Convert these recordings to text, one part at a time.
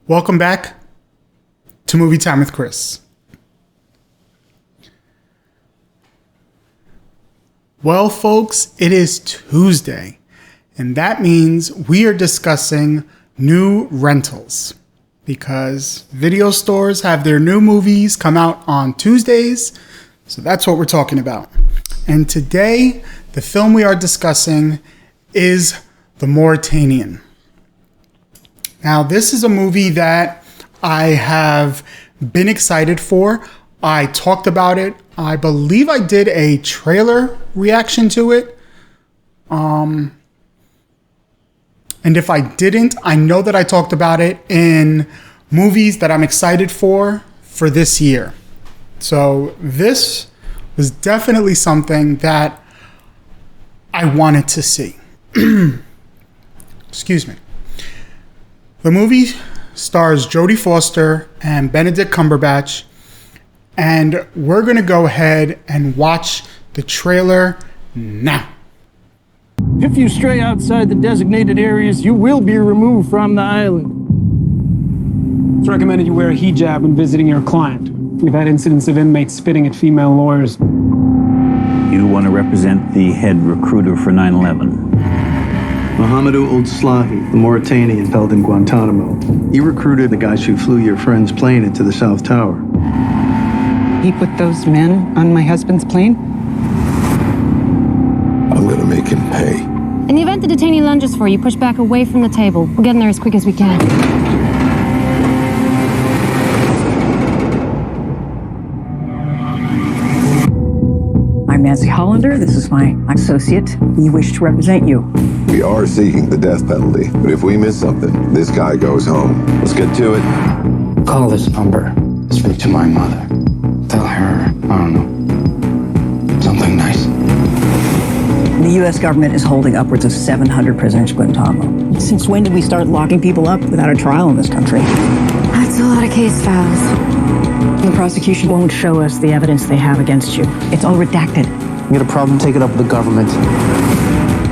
Welcome back to Movie Time with Chris. Well, folks, it is Tuesday, and that means we are discussing new rentals because video stores have their new movies come out on Tuesdays, so that's what we're talking about. And today, the film we are discussing is The Mauritanian. Now, this is a movie that I have been excited for. I talked about it. I believe I did a trailer reaction to it. And if I didn't, I know that I talked about it in movies that I'm excited for this year. So this was definitely something that I wanted to see. Excuse me. The movie stars Jodie Foster and Benedict Cumberbatch, and we're going to go ahead and watch the trailer now. If you stray outside the designated areas, you will be removed from the island. It's recommended you wear a hijab when visiting your client. We've had incidents of inmates spitting at female lawyers. You want to represent the head recruiter for 9/11. Mohamedou Ould Slahi, the Mauritanian held in Guantanamo. He recruited the guys who flew your friend's plane into the South Tower. He put those men on my husband's plane? I'm gonna make him pay. In the event the detainee lunges for you, push back away from the table. We'll get in there as quick as we can. I'm Nancy Hollander. This is my associate. We wish to represent you. We are seeking the death penalty, but if we miss something, this guy goes home. Let's get to it. Call this number. Speak to my mother. Tell her, I don't know, something nice. The U.S. government is holding upwards of 700 prisoners in Guantanamo. Since when did we start locking people up without a trial in this country? That's a lot of case files. The prosecution won't show us the evidence they have against you. It's all redacted. You got a problem, take it up with the government.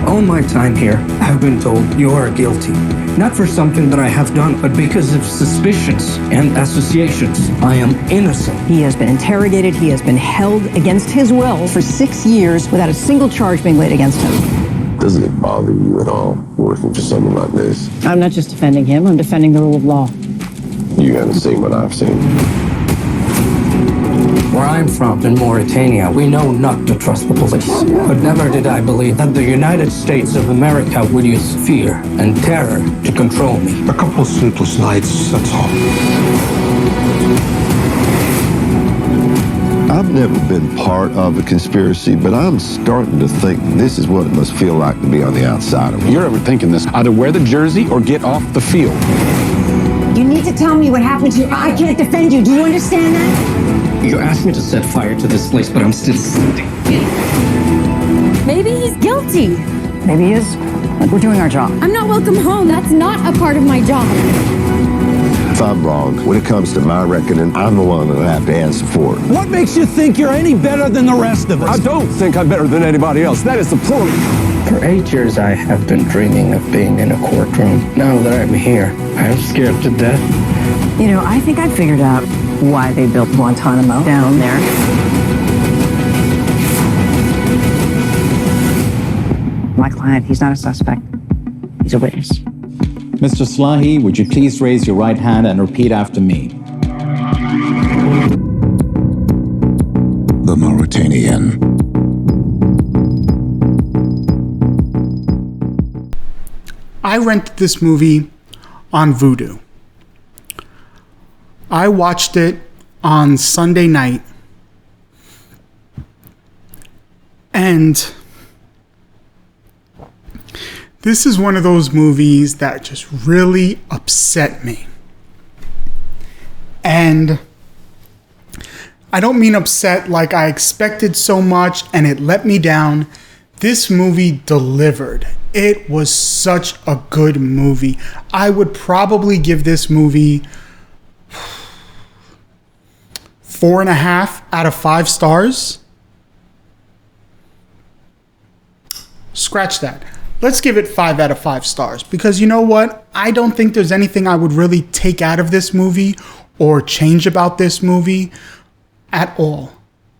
All my time here, I've been told you are guilty. Not for something that I have done, but because of suspicions and associations. I am innocent. He has been interrogated. He has been held against his will for 6 years without a single charge being laid against him. Doesn't it bother you at all working for someone like this? I'm not just defending him. I'm defending the rule of law. You haven't seen what I've seen. Where I'm from, in Mauritania, we know not to trust the police. But never did I believe that the United States of America would use fear and terror to control me. A couple sleepless nights, that's all. I've never been part of a conspiracy, but I'm starting to think this is what it must feel like to be on the outside of it. You're overthinking this. Either wear the jersey or get off the field. You need to tell me what happened to you. I can't defend you. Do you understand that? You asked me to set fire to this place, but I'm still standing. Maybe he's guilty. Maybe he is. Like, we're doing our job. I'm not welcome home. That's not a part of my job. If I'm wrong, when it comes to my reckoning, I'm the one that'll have to answer for it. What makes you think you're any better than the rest of us? I don't think I'm better than anybody else. That is the point. For 8 years, I have been dreaming of being in a courtroom. Now that I'm here, I'm scared to death. You know, I think I figured out why they built Guantanamo down there. My client, he's not a suspect. He's a witness. Mr. Slahi, would you please raise your right hand and repeat after me? The Mauritanian. I rented this movie on Vudu. I watched it on Sunday night, and this is one of those movies that just really upset me. And I don't mean upset like I expected so much and it let me down. This movie delivered. It was such a good movie. I would probably give this movie 4.5 out of 5 stars. Scratch that. Let's give it 5 out of 5 stars because you know what? I don't think there's anything I would really take out of this movie or change about this movie at all.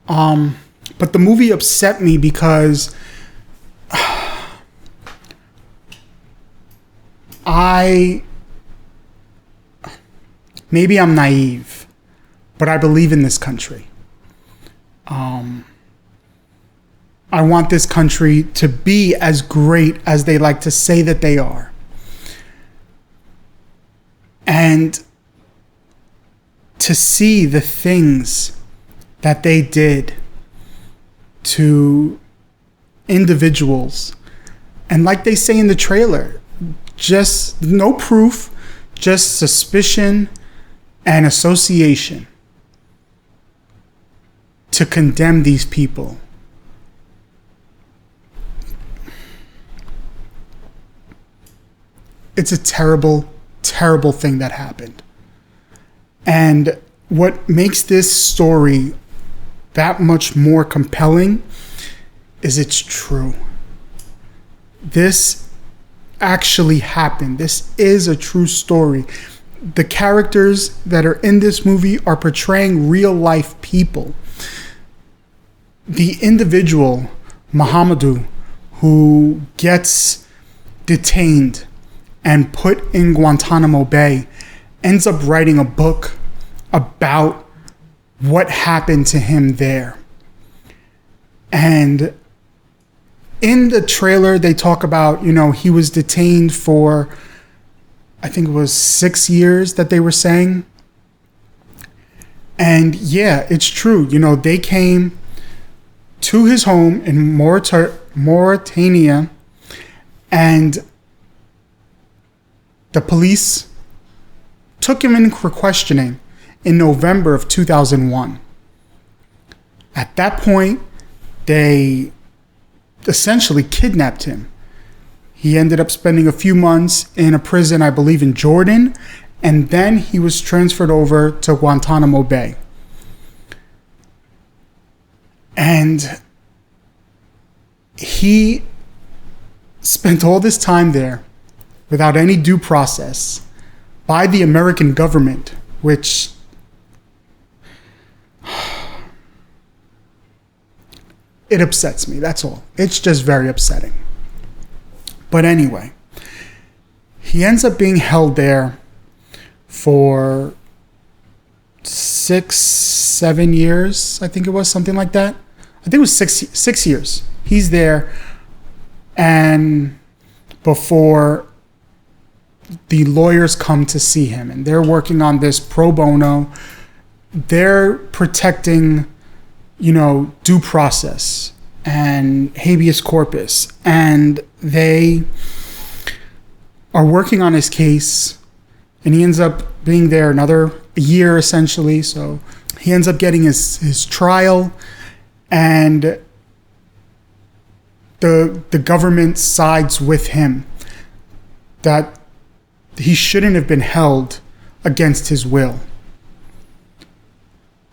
But the movie upset me because maybe I'm naive, but I believe in this country. I want this country to be as great as they like to say that they are. And to see the things that they did to individuals, and like they say in the trailer, just no proof, just suspicion and association to condemn these people. It's a terrible, terrible thing that happened. And what makes this story that much more compelling is it's true. This actually happened. This is a true story. The characters that are in this movie are portraying real life people. The individual, Mohamedou, who gets detained and put in Guantanamo Bay, ends up writing a book about what happened to him there. And in the trailer, they talk about, he was detained for, I think it was 6 years that they were saying. And yeah, it's true. They came to his home in Mauritania, and the police took him in for questioning in November of 2001. At that point, they essentially kidnapped him. He ended up spending a few months in a prison, I believe in Jordan, and then he was transferred over to Guantanamo Bay. And he spent all this time there without any due process by the American government, which it upsets me, that's all. It's just very upsetting. But anyway, he ends up being held there for 6-7 years, I think it was, something like that. I think it was six years. He's there, and before the lawyers come to see him, and they're working on this pro bono. They're protecting, due process and habeas corpus, and they are working on his case, and he ends up being there another year essentially. So he ends up getting his trial, and the government sides with him that he shouldn't have been held against his will.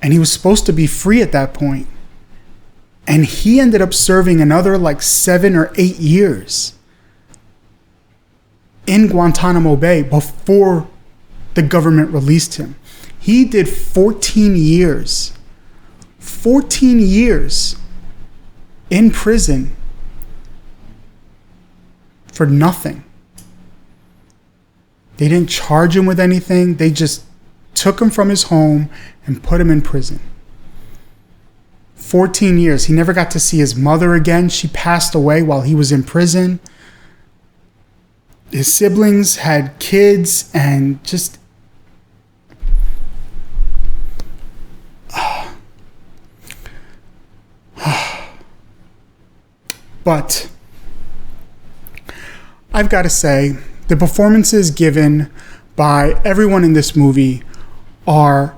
And he was supposed to be free at that point. And he ended up serving another 7 or 8 years in Guantanamo Bay before the government released him. He did 14 years. 14 years in prison for nothing. They didn't charge him with anything. They just took him from his home and put him in prison. 14 years. He never got to see his mother again. She passed away while he was in prison. His siblings had kids, and just... But I've got to say, the performances given by everyone in this movie are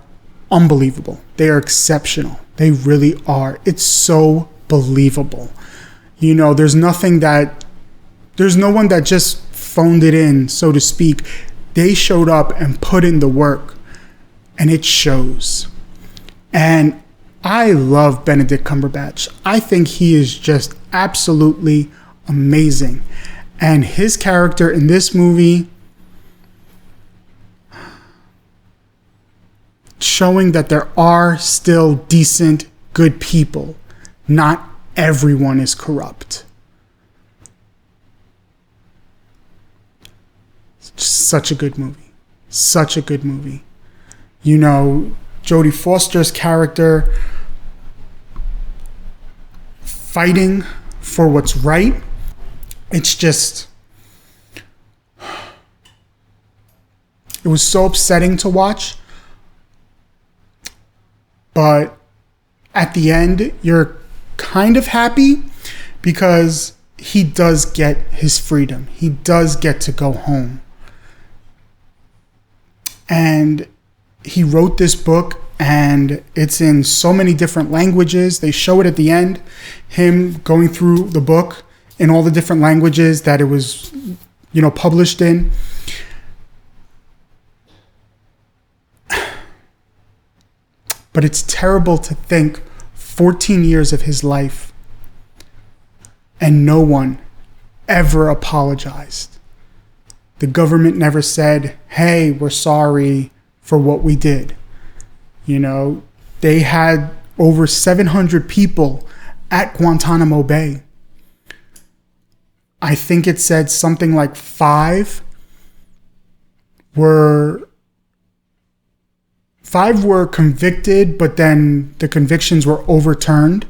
unbelievable. They are exceptional. They really are. It's so believable. There's no one that just phoned it in, so to speak. They showed up and put in the work, and it shows. And I love Benedict Cumberbatch. I think he is just absolutely amazing. And his character in this movie, showing that there are still decent, good people. Not everyone is corrupt. It's just such a good movie. Such a good movie. You know, Jodie Foster's character fighting for what's right. It's just, it was so upsetting to watch. But at the end, you're kind of happy because he does get his freedom. He does get to go home. And he wrote this book, and it's in so many different languages. They show it at the end, him going through the book in all the different languages that it was, you know, published in. But it's terrible to think 14 years of his life and no one ever apologized. The government never said, hey, we're sorry for what we did. You know, they had over 700 people at Guantanamo Bay. I think it said something like 5 were convicted, but then the convictions were overturned.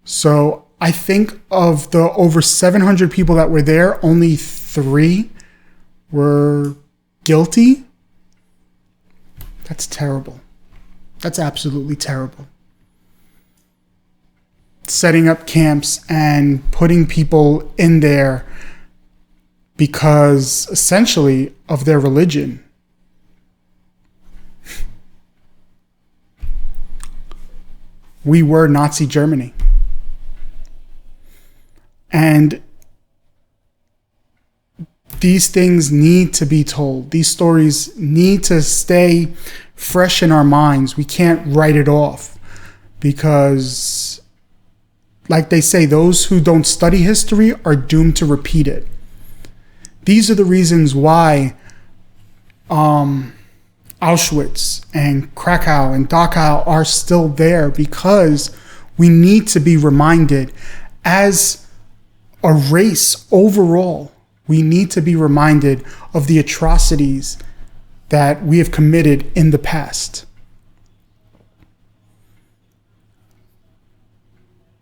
So I think of the over 700 people that were there, only 3 were guilty. That's terrible. That's absolutely terrible. Setting up camps and putting people in there because essentially of their religion. We were Nazi Germany. And these things need to be told. These stories need to stay fresh in our minds. We can't write it off because, like they say, those who don't study history are doomed to repeat it. These are the reasons why Auschwitz and Krakow and Dachau are still there, because we need to be reminded as a race overall. We need to be reminded of the atrocities that we have committed in the past.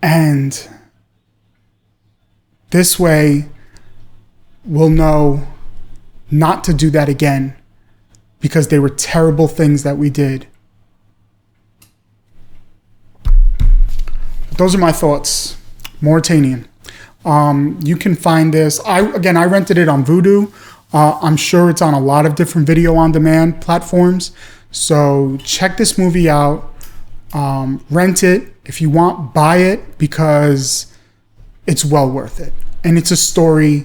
And this way, we'll know not to do that again, because they were terrible things that we did. Those are my thoughts. Mauritanian. You can find this. I rented it on Vudu. I'm sure it's on a lot of different video on demand platforms. So check this movie out. Rent it. If you want, buy it, because it's well worth it. And it's a story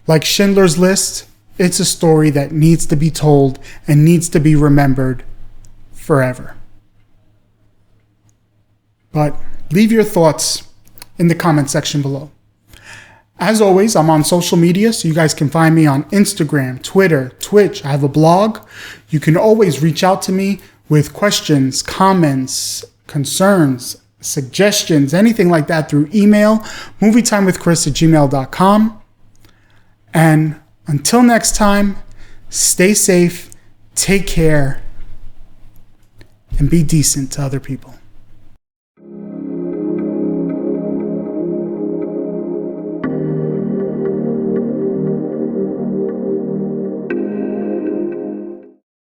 like Schindler's List. It's a story that needs to be told and needs to be remembered forever. But leave your thoughts in the comment section below. As always, I'm on social media, so you guys can find me on Instagram, Twitter, Twitch. I have a blog. You can always reach out to me with questions, comments, concerns, suggestions, anything like that through email, movietimewithchris@gmail.com. And until next time, stay safe, take care, and be decent to other people.